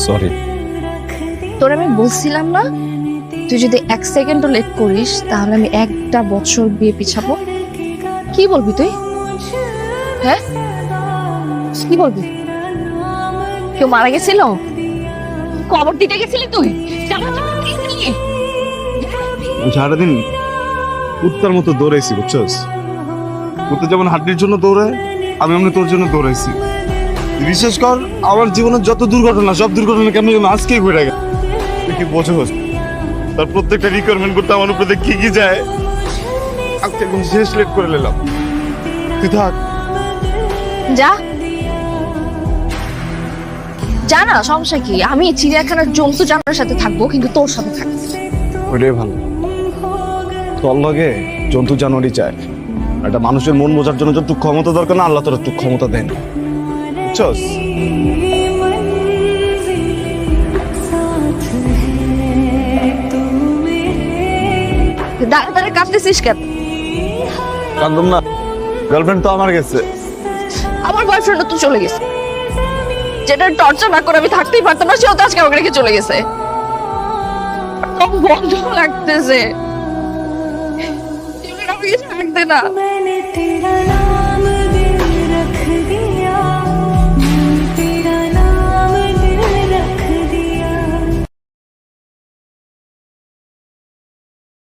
Sorry. তোর আমি বলছিলাম না, তুই যদি 1 সেকেন্ডও লেট করিস তাহলে আমি 1টা বছর বিয়ে পিছাবো। কি বলবি তুই? হ্যাঁ, কি বলবি? কেউ মারা গেছিল? কবর দিতে গেছিলি তুই? সারাদিন কুত্তার মতো দৌড়াইছি, বুঝছস? কুত্তা যেমন হাড্ডির জন্য দৌড়ায়, আমি এমনি তোর জন্য দৌড়াইছি। বিশেষ কর আমার জীবনের যত দুর্ঘটনা, সব দুর্ঘটনা কেমন যেন আজকেই ঘটে গেল। তুই কি বোঝোস? তার প্রত্যেকটা রিকোয়ারমেন্ট করতে আমার উপরে কি কি যায়। আজকে একদম শেষ লেট করে নিলাম। তুই থাক। যা যা না, সমস্যা কি? আমি চিড়িয়াখানার জন্তু জানোয়ারের সাথে থাকবো, কিন্তু তোর সাথে থাকবো না। ওইটাই ভালো। তোর লগে জন্তু জানোয়ারই চায়। একটা মানুষের মন বোঝার জন্য যতটুকু ক্ষমতা দরকার না, আল্লাহ তোর একটু ক্ষমতা দেন, বুঝছস? দাঁড়া দাঁড়া কাঁদতেছিস কেন? কান্দম না, গার্লফ্রেন্ড তো আমার গেছে। আমার বয়ফ্রেন্ড তো চলে গেছে। যেটা টর্চার না করে আমি থাকতেই পারতাম না, সেও তো আজকে আমাকে রেখে চলে গেছে। খুব বন্ধ লাগতেছে। থাকতে না।